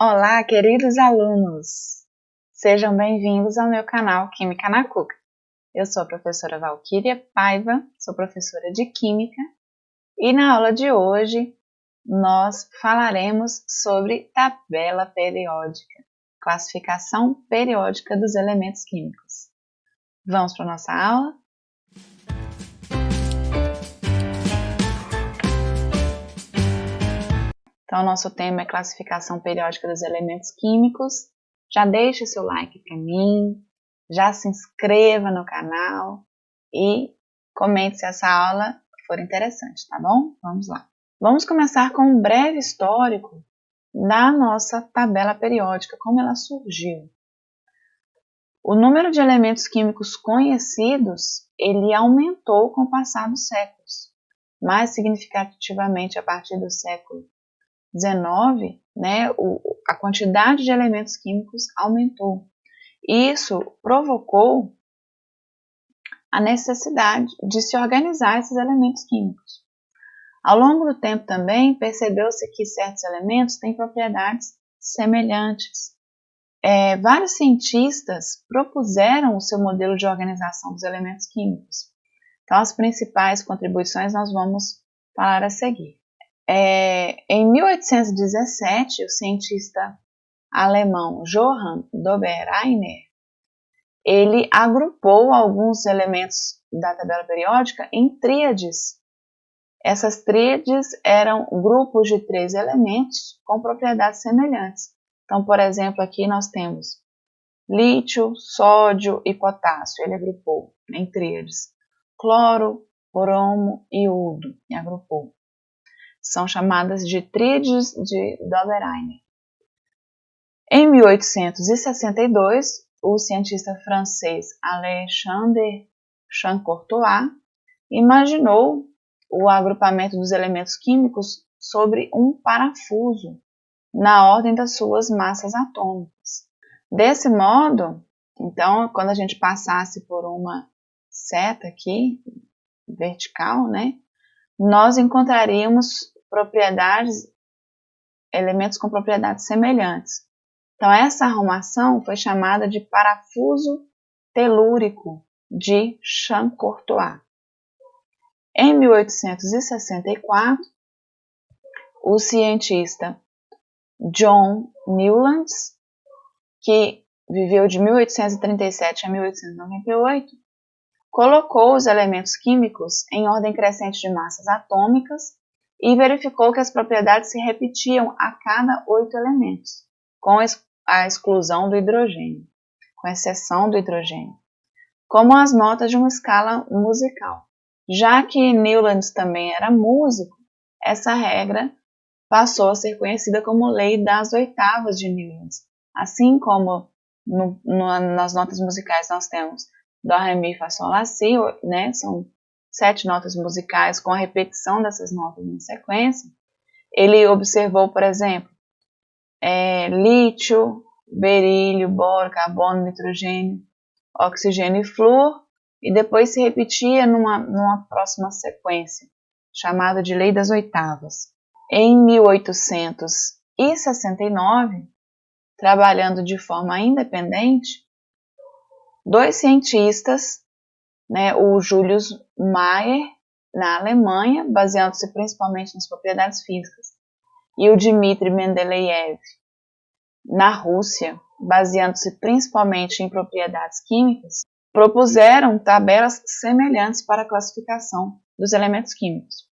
Olá, queridos alunos! Sejam bem-vindos ao meu canal Química na Cuca. Eu sou a professora Valquíria Paiva, sou professora de Química e na aula de hoje nós falaremos sobre tabela periódica, classificação periódica dos elementos químicos. Vamos para a nossa aula? Então, nosso tema é classificação periódica dos elementos químicos. Já deixe seu like para mim, já se inscreva no canal e comente se essa aula for interessante, tá bom? Vamos lá. Vamos começar com um breve histórico da nossa tabela periódica, como ela surgiu. O número de elementos químicos conhecidos, ele aumentou com o passar dos séculos, mais significativamente a partir do século XIX, a quantidade de elementos químicos aumentou. Isso provocou a necessidade de se organizar esses elementos químicos. Ao longo do tempo também percebeu-se que certos elementos têm propriedades semelhantes. Vários cientistas propuseram o seu modelo de organização dos elementos químicos. Então, as principais contribuições nós vamos falar a seguir. Em 1817, o cientista alemão Johann Dobereiner, ele agrupou alguns elementos da tabela periódica em tríades. Essas tríades eram grupos de 3 elementos com propriedades semelhantes. Então, por exemplo, aqui nós temos lítio, sódio e potássio. Ele agrupou em tríades. Cloro, bromo e iodo. E agrupou. São chamadas de tríades de Dobereiner. Em 1862, o cientista francês Alexandre Champ-Courtois imaginou o agrupamento dos elementos químicos sobre um parafuso, na ordem das suas massas atômicas. Desse modo, então, quando a gente passasse por uma seta aqui, vertical, nós encontraríamos elementos com propriedades semelhantes. Então, essa arrumação foi chamada de parafuso telúrico de Champ-Courtois. Em 1864, o cientista John Newlands, que viveu de 1837 a 1898, colocou os elementos químicos em ordem crescente de massas atômicas e verificou que as propriedades se repetiam a cada 8 elementos, com a exclusão do hidrogênio, com exceção do hidrogênio, como as notas de uma escala musical. Já que Newlands também era músico, essa regra passou a ser conhecida como lei das oitavas de Newlands. Assim como nas notas musicais nós temos Dó, Ré, Mi, Fá, Sol, Lá, Si, são 7 notas musicais com a repetição dessas notas em sequência. Ele observou, por exemplo, lítio, berílio, boro, carbono, nitrogênio, oxigênio e flúor, e depois se repetia numa próxima sequência, chamada de Lei das Oitavas. Em 1869, trabalhando de forma independente, 2 cientistas, o Julius Mayer, na Alemanha, baseando-se principalmente nas propriedades físicas, e o Dmitry Mendeleev, na Rússia, baseando-se principalmente em propriedades químicas, propuseram tabelas semelhantes para a classificação dos elementos químicos.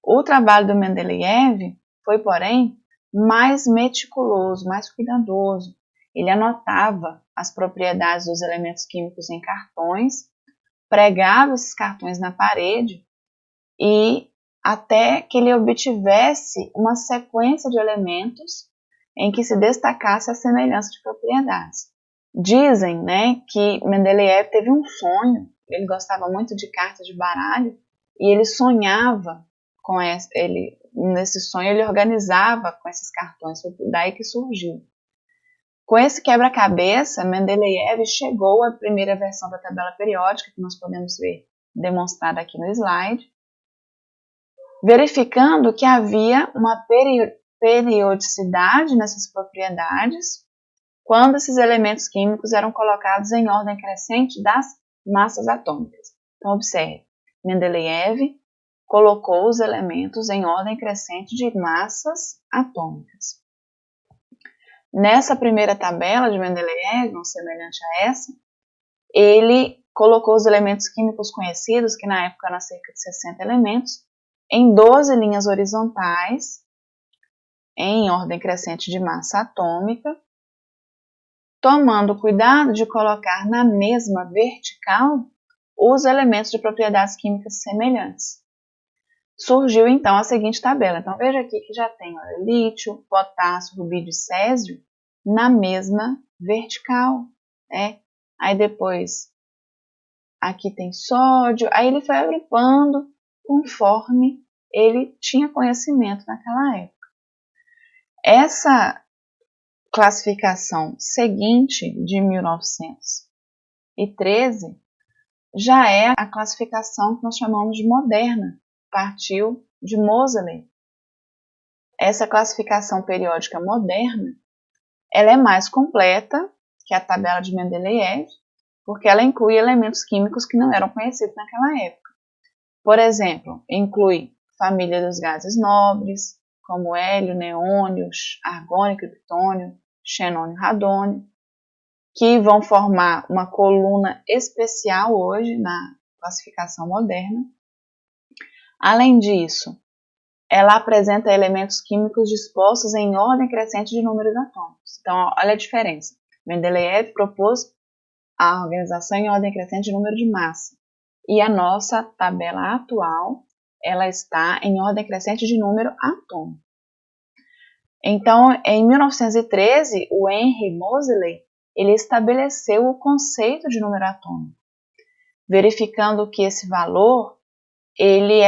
O trabalho do Mendeleev foi, porém, mais meticuloso, mais cuidadoso. Ele anotava as propriedades dos elementos químicos em cartões, pregava esses cartões na parede e até que ele obtivesse uma sequência de elementos em que se destacasse a semelhança de propriedades. Dizem, que Mendeleev teve um sonho, ele gostava muito de cartas de baralho, e ele sonhava com nesse sonho ele organizava com esses cartões, foi daí que surgiu. Com esse quebra-cabeça, Mendeleev chegou à primeira versão da tabela periódica, que nós podemos ver demonstrada aqui no slide, verificando que havia uma periodicidade nessas propriedades quando esses elementos químicos eram colocados em ordem crescente das massas atômicas. Então, observe, Mendeleev colocou os elementos em ordem crescente de massas atômicas. Nessa primeira tabela de Mendeleev, semelhante a essa, ele colocou os elementos químicos conhecidos, que na época eram cerca de 60 elementos, em 12 linhas horizontais, em ordem crescente de massa atômica, tomando cuidado de colocar na mesma vertical os elementos de propriedades químicas semelhantes. Surgiu então a seguinte tabela. Então veja aqui que já tem lítio, potássio, rubídio e césio na mesma vertical, né? Aí depois aqui tem sódio, aí ele foi agrupando conforme ele tinha conhecimento naquela época. Essa classificação seguinte de 1913 já é a classificação que nós chamamos de moderna, partiu de Moseley. Essa classificação periódica moderna, ela é mais completa que a tabela de Mendeleev, porque ela inclui elementos químicos que não eram conhecidos naquela época. Por exemplo, inclui família dos gases nobres, como hélio, neônio, argônio, criptônio, xenônio, radônio, que vão formar uma coluna especial hoje na classificação moderna. Além disso, ela apresenta elementos químicos dispostos em ordem crescente de números atômicos. Então, olha a diferença. Mendeleev propôs a organização em ordem crescente de número de massa. E a nossa tabela atual, ela está em ordem crescente de número atômico. Então, em 1913, o Henry Moseley, ele estabeleceu o conceito de número atômico, verificando que esse valor, ele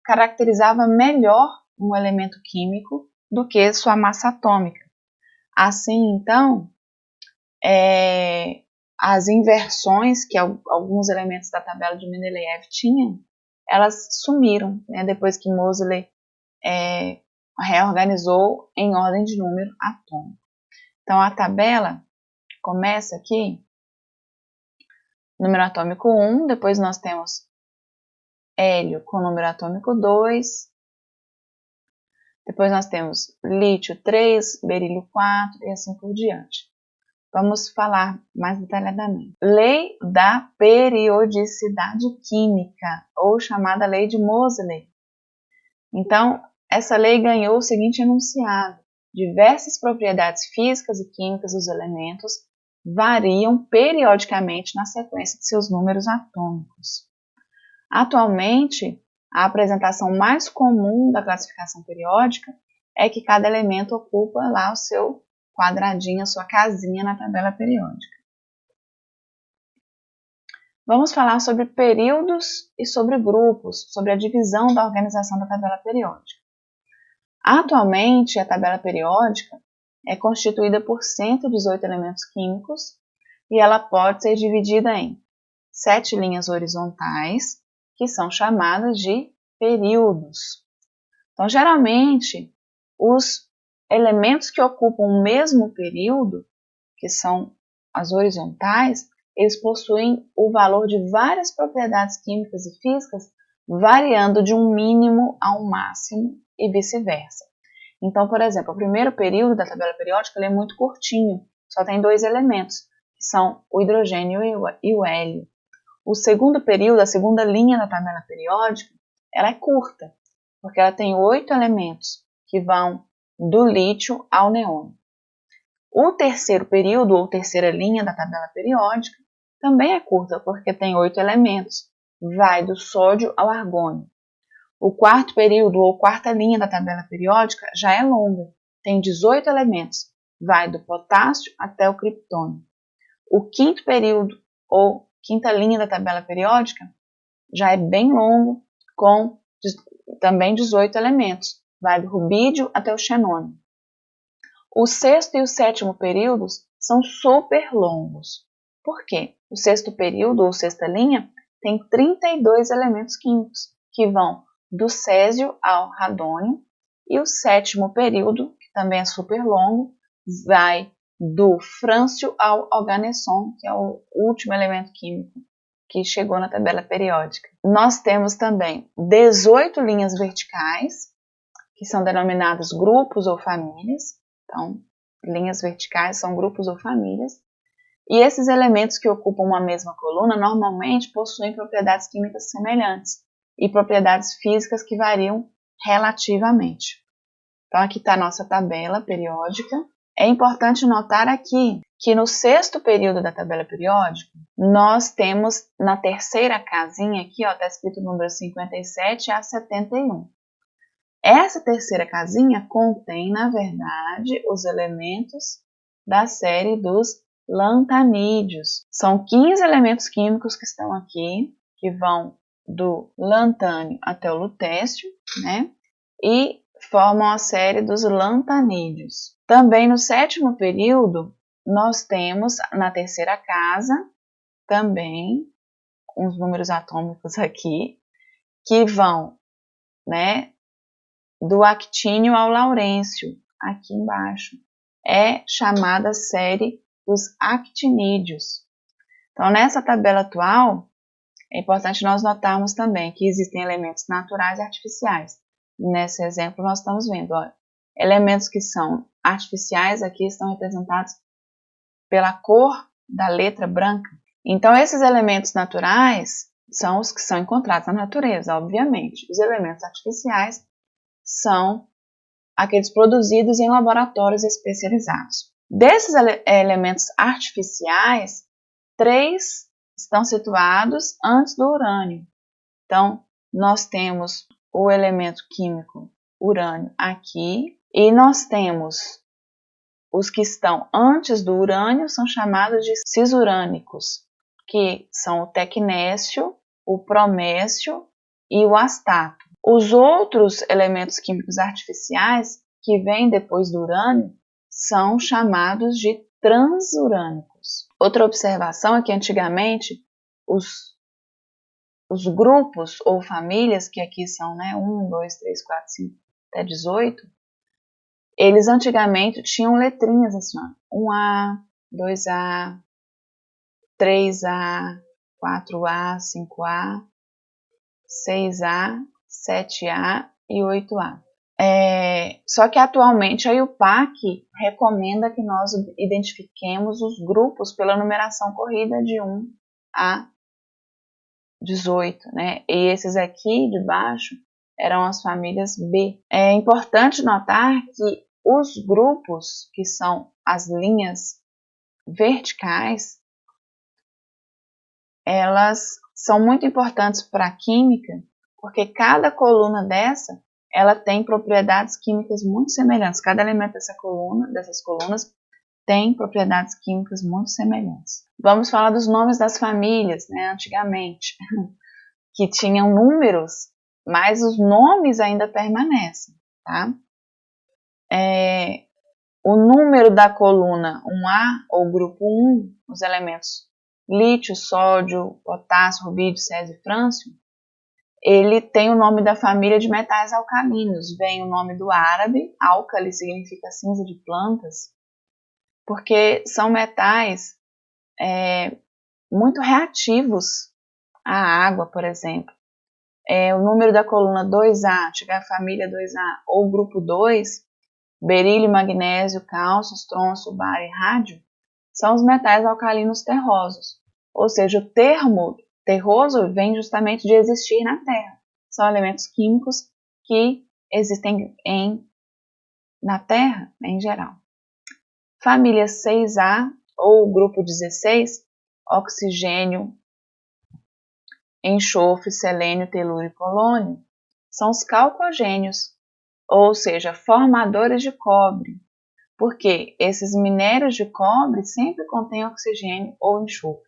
caracterizava melhor um elemento químico do que sua massa atômica. Assim, então, as inversões que alguns elementos da tabela de Mendeleev tinham, elas sumiram, né, depois que Moseley reorganizou em ordem de número atômico. Então, a tabela começa aqui, número atômico 1, depois nós temos hélio com número atômico 2, depois nós temos lítio 3, berílio 4 e assim por diante. Vamos falar mais detalhadamente. Lei da periodicidade química, ou chamada lei de Moseley. Então, essa lei ganhou o seguinte enunciado: diversas propriedades físicas e químicas dos elementos variam periodicamente na sequência de seus números atômicos. Atualmente, a apresentação mais comum da classificação periódica é que cada elemento ocupa lá o seu quadradinho, a sua casinha na tabela periódica. Vamos falar sobre períodos e sobre grupos, sobre a divisão da organização da tabela periódica. Atualmente, a tabela periódica é constituída por 118 elementos químicos e ela pode ser dividida em 7 linhas horizontais, que são chamadas de períodos. Então, geralmente, os elementos que ocupam o mesmo período, que são as horizontais, eles possuem o valor de várias propriedades químicas e físicas, variando de um mínimo a um máximo e vice-versa. Então, por exemplo, o primeiro período da tabela periódica ele é muito curtinho, só tem 2 elementos, que são o hidrogênio e o hélio. O segundo período, a segunda linha da tabela periódica, ela é curta, porque ela tem 8 elementos, que vão do lítio ao neônio. O terceiro período, ou terceira linha da tabela periódica, também é curta, porque tem 8 elementos, vai do sódio ao argônio. O quarto período, ou quarta linha da tabela periódica, já é longa, tem 18 elementos, vai do potássio até o criptônio. O quinto período, ou quinta linha da tabela periódica, já é bem longo, com também 18 elementos, vai do rubídio até o xenônio. O sexto e o sétimo períodos são super longos. Por quê? O sexto período, ou sexta linha, tem 32 elementos químicos, que vão do césio ao radônio. E o 7º período, que também é super longo, vai do frâncio ao organesson, que é o último elemento químico que chegou na tabela periódica. Nós temos também 18 linhas verticais, que são denominadas grupos ou famílias. Então, linhas verticais são grupos ou famílias. E esses elementos que ocupam uma mesma coluna normalmente possuem propriedades químicas semelhantes e propriedades físicas que variam relativamente. Então, aqui está a nossa tabela periódica. É importante notar aqui que no 6º período da tabela periódica, nós temos na terceira casinha aqui, está escrito o número 57 a 71. Essa terceira casinha contém, na verdade, os elementos da série dos lantanídeos. São 15 elementos químicos que estão aqui, que vão do lantânio até o lutécio, né? E formam a série dos lantanídeos. Também no 7º período, nós temos na terceira casa também uns números atômicos aqui, que vão, né, do actínio ao laurêncio, aqui embaixo. É chamada série dos actinídeos. Então, nessa tabela atual, é importante nós notarmos também que existem elementos naturais e artificiais. Nesse exemplo, nós estamos vendo, elementos que são artificiais aqui estão representados pela cor da letra branca. Então, esses elementos naturais são os que são encontrados na natureza, obviamente. Os elementos artificiais são aqueles produzidos em laboratórios especializados. Desses elementos artificiais, 3 estão situados antes do urânio. Então, nós temos o elemento químico urânio aqui, e nós temos os que estão antes do urânio, são chamados de cisurânicos, que são o tecnécio, o promécio e o astato. Os outros elementos químicos artificiais que vêm depois do urânio são chamados de transurânicos. Outra observação é que antigamente os grupos ou famílias, que aqui são 1, 2, 3, 4, 5 até 18, eles antigamente tinham letrinhas assim, 1A, 2A, 3A, 4A, 5A, 6A, 7A e 8A. Só que atualmente a IUPAC recomenda que nós identifiquemos os grupos pela numeração corrida de 1 a 18, né? E esses aqui de baixo eram as famílias B. É importante notar que os grupos, que são as linhas verticais, elas são muito importantes para a química, porque cada coluna ela tem propriedades químicas muito semelhantes. Cada elemento dessas colunas tem propriedades químicas muito semelhantes. Vamos falar dos nomes das famílias, né, antigamente, que tinham números, mas os nomes ainda permanecem, tá? O número da coluna 1A, ou grupo 1, os elementos lítio, sódio, potássio, rubídio, césio e frâncio, ele tem o nome da família de metais alcalinos. Vem o nome do árabe, álcali significa cinza de plantas, porque são metais muito reativos à água, por exemplo. O número da coluna 2A, tiver a família 2A, ou grupo 2, berílio, magnésio, cálcio, estrôncio, bário e rádio, são os metais alcalinos terrosos. Ou seja, o termo terroso vem justamente de existir na Terra. São elementos químicos que existem na Terra em geral. Família 6A, ou grupo 16, oxigênio, enxofre, selênio, telúrio e polônio, são os calcogênios, ou seja, formadores de cobre, porque esses minérios de cobre sempre contêm oxigênio ou enxofre.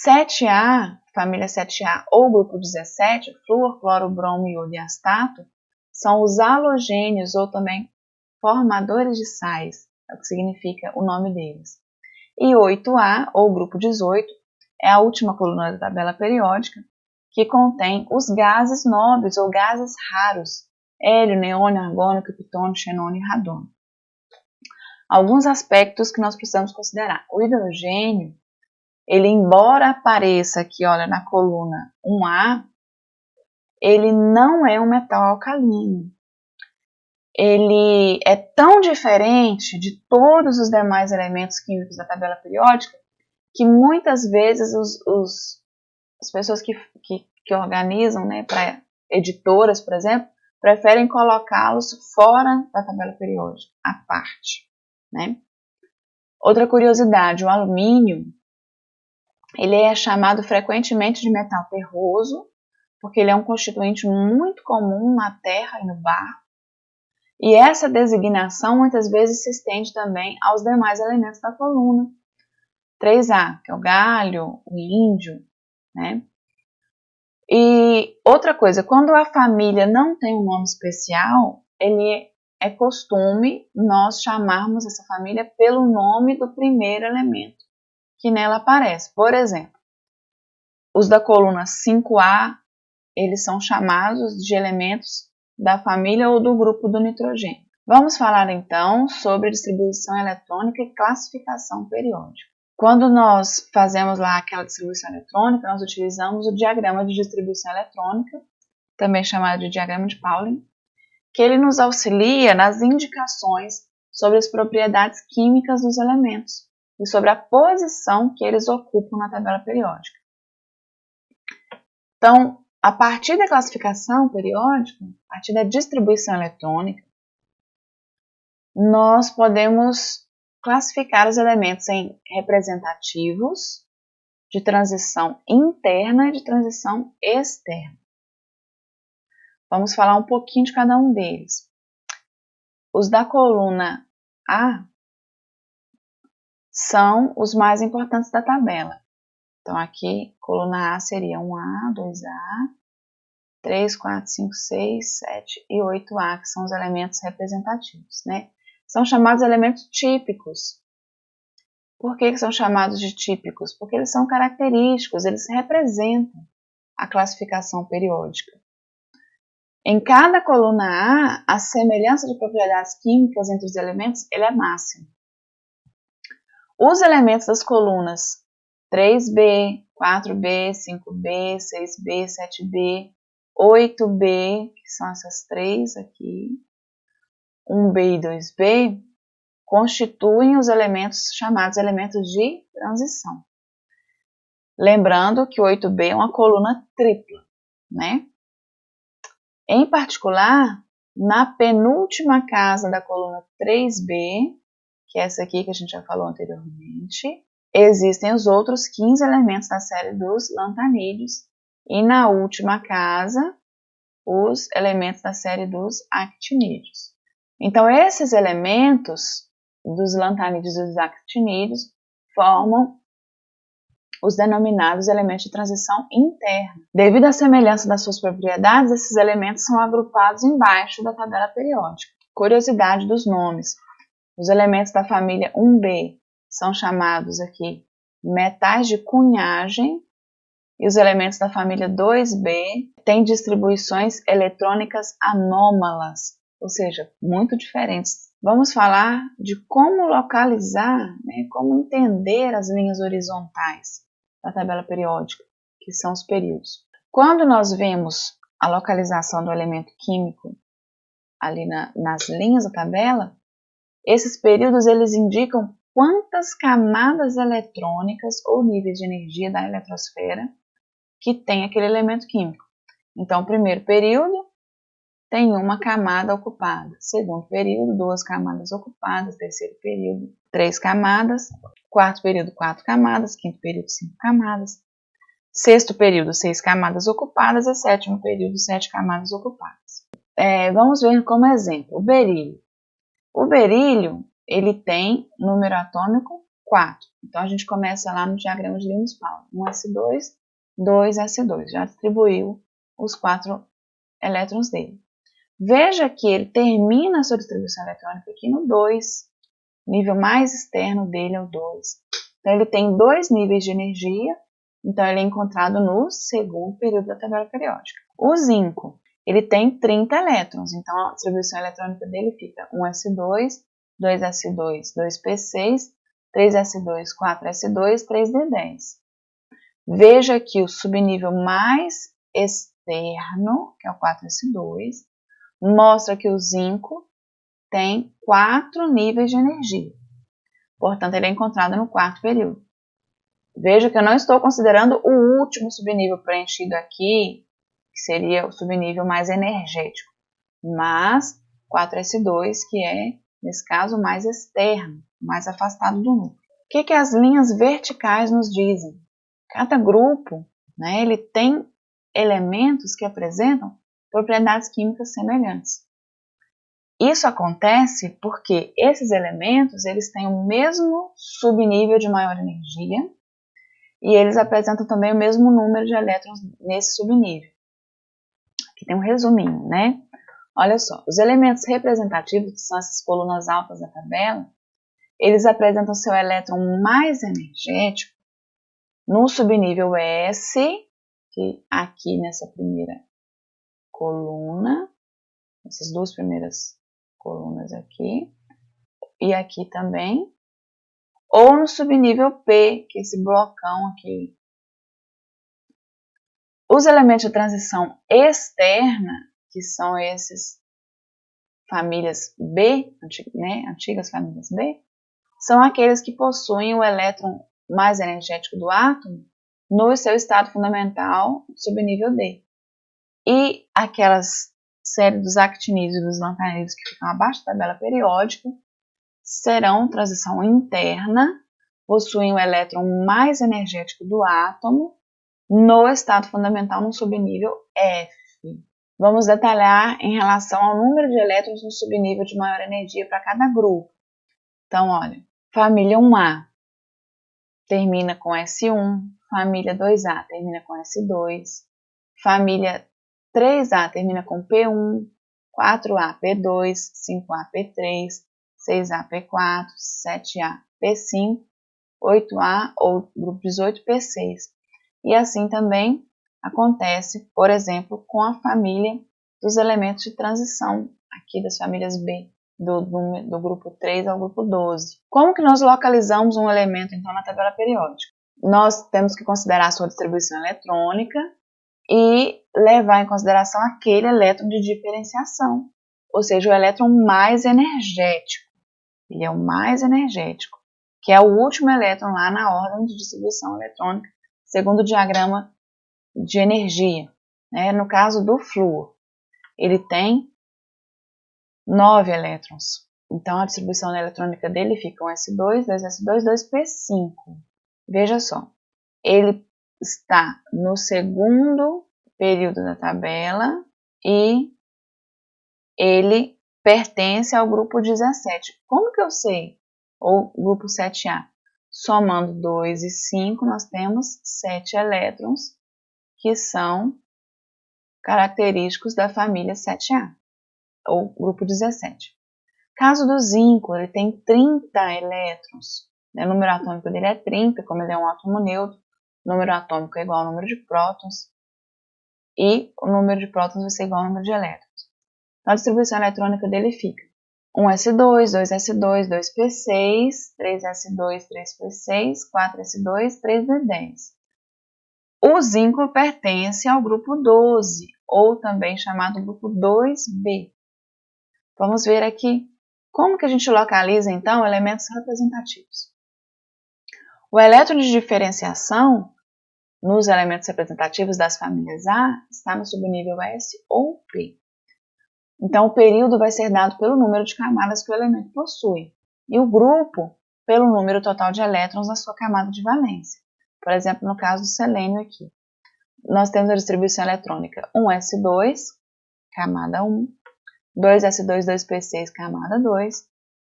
7A, família 7A ou grupo 17, flúor, cloro, bromo, iodo e astato, são os halogênios ou também formadores de sais, é o que significa o nome deles. E 8A, ou grupo 18, é a última coluna da tabela periódica, que contém os gases nobres ou gases raros, hélio, neônio, argônio, criptônio, xenônio e radônio. Alguns aspectos que nós precisamos considerar. O hidrogênio, ele embora apareça aqui, olha, na coluna 1A, ele não é um metal alcalino. Ele é tão diferente de todos os demais elementos químicos da tabela periódica que muitas vezes as pessoas que organizam, né, para editoras, por exemplo, preferem colocá-los fora da tabela periódica, à parte, né? Outra curiosidade, o alumínio, ele é chamado frequentemente de metal terroso, porque ele é um constituinte muito comum na terra e no barro. E essa designação muitas vezes se estende também aos demais elementos da coluna. 3A, que é o galho, o índio, né? E outra coisa, quando a família não tem um nome especial, é costume nós chamarmos essa família pelo nome do primeiro elemento que nela aparece. Por exemplo, os da coluna 5A, eles são chamados de elementos da família ou do grupo do nitrogênio. Vamos falar então sobre distribuição eletrônica e classificação periódica. Quando nós fazemos lá aquela distribuição eletrônica, nós utilizamos o diagrama de distribuição eletrônica, também chamado de diagrama de Pauling, que ele nos auxilia nas indicações sobre as propriedades químicas dos elementos e sobre a posição que eles ocupam na tabela periódica. Então, a partir da classificação periódica, a partir da distribuição eletrônica, nós podemos classificar os elementos em representativos, de transição interna e de transição externa. Vamos falar um pouquinho de cada um deles. Os da coluna A são os mais importantes da tabela. Então, aqui, coluna A seria 1A, 2A, 3, 4, 5, 6, 7 e 8A, que são os elementos representativos, né? São chamados elementos típicos. Por que são chamados de típicos? Porque eles são característicos, eles representam a classificação periódica. Em cada coluna A, a semelhança de propriedades químicas entre os elementos ele é máxima. Os elementos das colunas 3B, 4B, 5B, 6B, 7B, 8B, que são essas três aqui, 1B e 2B, constituem os elementos chamados elementos de transição. Lembrando que o 8B é uma coluna tripla, né? Em particular, na penúltima casa da coluna 3B, que é essa aqui que a gente já falou anteriormente, existem os outros 15 elementos da série dos lantanídeos e na última casa, os elementos da série dos actinídeos. Então, esses elementos dos lantanídeos e dos actinídeos formam os denominados elementos de transição interna. Devido à semelhança das suas propriedades, esses elementos são agrupados embaixo da tabela periódica. Curiosidade dos nomes. Os elementos da família 1B são chamados aqui metais de cunhagem e os elementos da família 2B têm distribuições eletrônicas anômalas, ou seja, muito diferentes. Vamos falar de como localizar, né, como entender as linhas horizontais da tabela periódica, que são os períodos. Quando nós vemos a localização do elemento químico ali nas linhas da tabela, esses períodos eles indicam quantas camadas eletrônicas ou níveis de energia da eletrosfera que tem aquele elemento químico. Então, o primeiro período tem uma camada ocupada. Segundo período, 2 camadas ocupadas. Terceiro período, 3 camadas. Quarto período, 4 camadas. Quinto período, 5 camadas. Sexto período, 6 camadas ocupadas. E sétimo período, 7 camadas ocupadas. Vamos ver como exemplo o berílio. O berílio, ele tem número atômico 4. Então, a gente começa lá no diagrama de Linus-Pauling. 1s2, 2s2. Já distribuiu os 4 elétrons dele. Veja que ele termina a sua distribuição eletrônica aqui no 2. O nível mais externo dele é o 2. Então, ele tem 2 níveis de energia Então, ele é encontrado no segundo período da tabela periódica. O zinco, ele tem 30 elétrons, então a distribuição eletrônica dele fica 1s2, 2s2, 2p6, 3s2, 4s2, 3d10. Veja que o subnível mais externo, que é o 4s2, mostra que o zinco tem 4 níveis de energia. Portanto, ele é encontrado no quarto período. Veja que eu não estou considerando o último subnível preenchido aqui, que seria o subnível mais energético, mas 4s2, que é, nesse caso, mais externo, mais afastado do núcleo. O que as linhas verticais nos dizem? Cada grupo, né, ele tem elementos que apresentam propriedades químicas semelhantes. Isso acontece porque esses elementos eles têm o mesmo subnível de maior energia e eles apresentam também o mesmo número de elétrons nesse subnível. Aqui tem um resuminho, né? Olha só, os elementos representativos, que são essas colunas altas da tabela, eles apresentam seu elétron mais energético no subnível S, que aqui nessa primeira coluna, essas duas primeiras colunas aqui, e aqui também, ou no subnível P, que é esse blocão aqui. Os elementos de transição externa, que são esses famílias B, né, antigas famílias B, são aqueles que possuem o elétron mais energético do átomo no seu estado fundamental, subnível D. E aquelas série dos actinídeos e dos lantanídeos que ficam abaixo da tabela periódica serão transição interna, possuem o elétron mais energético do átomo no estado fundamental no subnível F. Vamos detalhar em relação ao número de elétrons no subnível de maior energia para cada grupo. Então, olha, família 1A termina com S1, família 2A termina com S2, família 3A termina com P1, 4A P2, 5A P3, 6A P4, 7A P5, 8A ou grupo 18 P6. E assim também acontece, por exemplo, com a família dos elementos de transição, aqui das famílias B, do grupo 3 ao grupo 12. Como que nós localizamos um elemento, então, na tabela periódica? Nós temos que considerar a sua distribuição eletrônica e levar em consideração aquele elétron de diferenciação, ou seja, o elétron mais energético. Ele é o mais energético, que é o último elétron lá na ordem de distribuição eletrônica, segundo o diagrama de energia. Né? No caso do flúor, ele tem 9 elétrons. Então, a distribuição eletrônica dele fica 1s2, 2s2, 2p5. Veja só, ele está no segundo período da tabela e ele pertence ao grupo 17. Como que eu sei? Ou grupo 7A. Somando 2 e 5, nós temos 7 elétrons, que são característicos da família 7A, ou grupo 17. Caso do zinco, ele tem 30 elétrons. O número atômico dele é 30, como ele é um átomo neutro, o número atômico é igual ao número de prótons, e o número de prótons vai ser igual ao número de elétrons. Então, a distribuição eletrônica dele fica 1s2, 2s2, 2p6, 3s2, 3p6, 4s2, 3d10. O zinco pertence ao grupo 12, ou também chamado grupo 2b. Vamos ver aqui como que a gente localiza, então, elementos representativos. O elétron de diferenciação nos elementos representativos das famílias A está no subnível S ou P. Então, o período vai ser dado pelo número de camadas que o elemento possui, e o grupo pelo número total de elétrons na sua camada de valência. Por exemplo, no caso do selênio aqui, nós temos a distribuição eletrônica 1s2, camada 1, 2s2, 2p6, camada 2,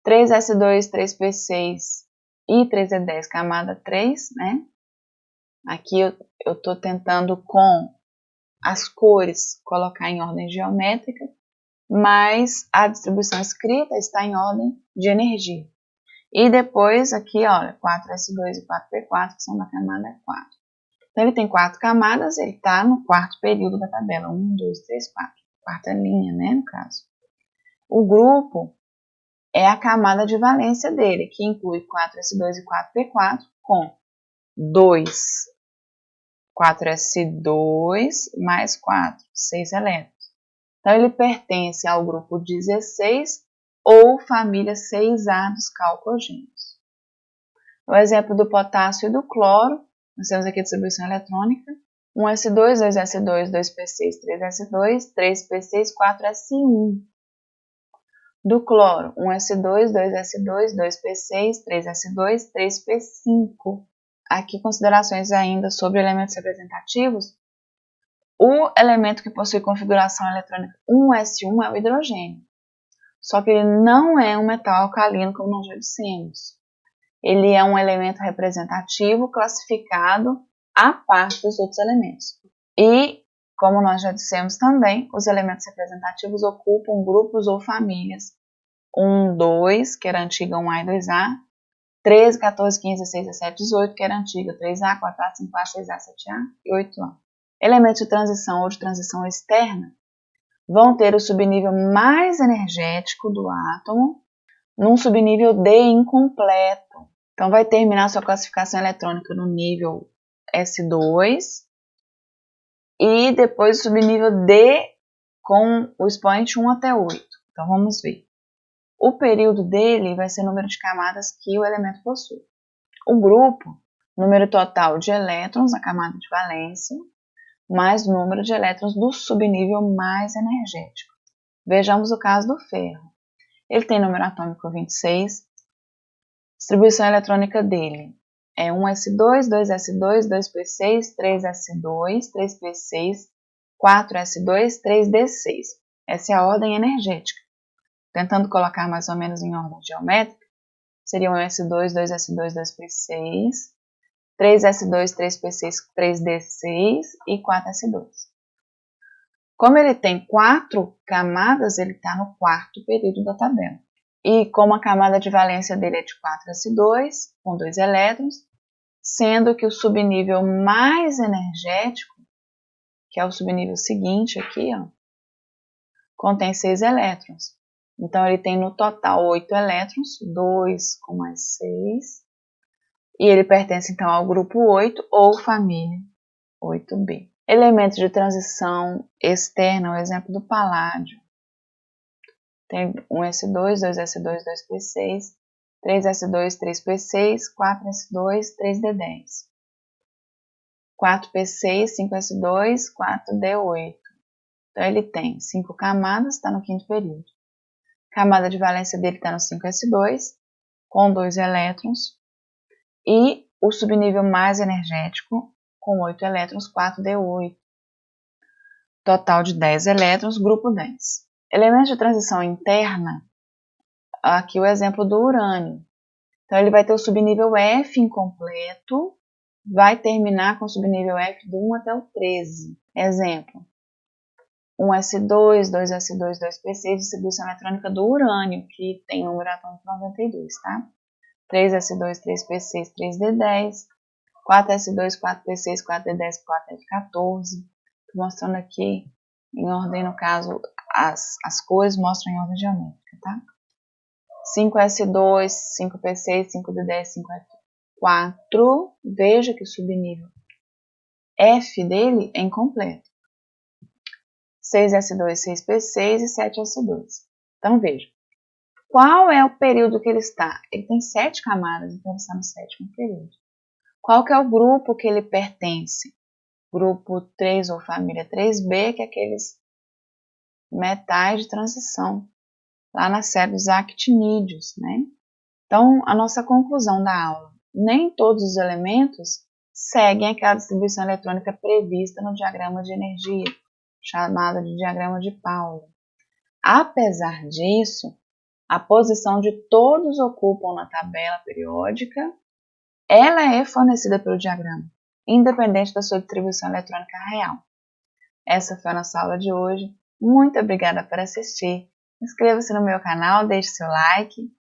3s2, 3p6 e 3d10, camada 3, né? Aqui eu estou tentando com as cores colocar em ordem geométrica, mas a distribuição escrita está em ordem de energia. E depois aqui, olha, 4s2 e 4p4, que são da camada 4. Então, ele tem 4 camadas, ele está no quarto período da tabela. 1, 2, 3, 4. Quarta linha, né, no caso. O grupo é a camada de valência dele, que inclui 4s2 e 4p4, com 4s2 mais 4, 6 elétrons. Então, ele pertence ao grupo 16 ou família 6A dos calcogênios. O exemplo do potássio e do cloro, nós temos aqui a distribuição eletrônica, 1s2, 2s2, 2p6, 3s2, 3p6, 4s1. Do cloro, 1s2, 2s2, 2p6, 3s2, 3p5. Aqui considerações ainda sobre elementos representativos. O elemento que possui configuração eletrônica 1s1 é o hidrogênio. Só que ele não é um metal alcalino como nós já dissemos. Ele é um elemento representativo classificado à parte dos outros elementos. E, como nós já dissemos também, os elementos representativos ocupam grupos ou famílias 1, 2, que era a antiga 1A e 2A, 13, 14, 15, 16, 17, 18, que era a antiga 3A, 4A, 5A, 6A, 7A e 8A. Elementos de transição ou de transição externa vão ter o subnível mais energético do átomo num subnível D incompleto. Então, vai terminar sua classificação eletrônica no nível S2 e depois o subnível D com o expoente 1 até 8. Então, vamos ver. O período dele vai ser o número de camadas que o elemento possui. O grupo, número total de elétrons na camada de valência, mais o número de elétrons do subnível mais energético. Vejamos o caso do ferro. Ele tem número atômico 26, distribuição eletrônica dele é 1s2, 2s2, 2p6, 3s2, 3p6, 4s2, 3d6. Essa é a ordem energética. Tentando colocar mais ou menos em ordem geométrica, seria 1s2, 2s2, 2p6, 3s2, 3p6, 3d6 e 4s2. Como ele tem 4 camadas, ele está no quarto período da tabela. E como a camada de valência dele é de 4s2, com 2 elétrons, sendo que o subnível mais energético, que é o subnível seguinte aqui, ó, contém 6 elétrons. Então, ele tem no total 8 elétrons, 2 com mais 6, e ele pertence então ao grupo 8 ou família 8B. Elementos de transição externa, o exemplo do paládio. Tem 1s2, 2s2, 2p6, 3s2, 3p6, 4s2, 3d10. 4p6, 5s2, 4d8. Então, ele tem 5 camadas, está no quinto período. Camada de valência dele está no 5s2, com 2 elétrons. E o subnível mais energético, com 8 elétrons, 4d8. Total de 10 elétrons, grupo 10. Elementos de transição interna, aqui o exemplo do urânio. Então, ele vai ter o subnível F incompleto, vai terminar com o subnível F do 1 até o 13. Exemplo, 1s2, 2s2, 2p6, distribuição eletrônica do urânio, que tem número atômico 92, tá? 3s2, 3p6, 3d10, 4s2, 4p6, 4d10, 4f14. Estou mostrando aqui em ordem, no caso, as cores mostram em ordem geométrica, tá? 5s2, 5p6, 5d10, 5f4. Veja que o subnível F dele é incompleto. 6s2, 6p6 e 7s2. Então, veja. Qual é o período que ele está? Ele tem 7 camadas, então ele está no sétimo período. Qual que é o grupo que ele pertence? Grupo 3 ou família 3B, que é aqueles metais de transição, lá na série dos actinídeos, né? Então, a nossa conclusão da aula. Nem todos os elementos seguem aquela distribuição eletrônica prevista no diagrama de energia, chamado de diagrama de Pauli. Apesar disso, a posição de todos ocupam na tabela periódica, ela é fornecida pelo diagrama, independente da sua distribuição eletrônica real. Essa foi a nossa aula de hoje. Muito obrigada por assistir. Inscreva-se no meu canal, deixe seu like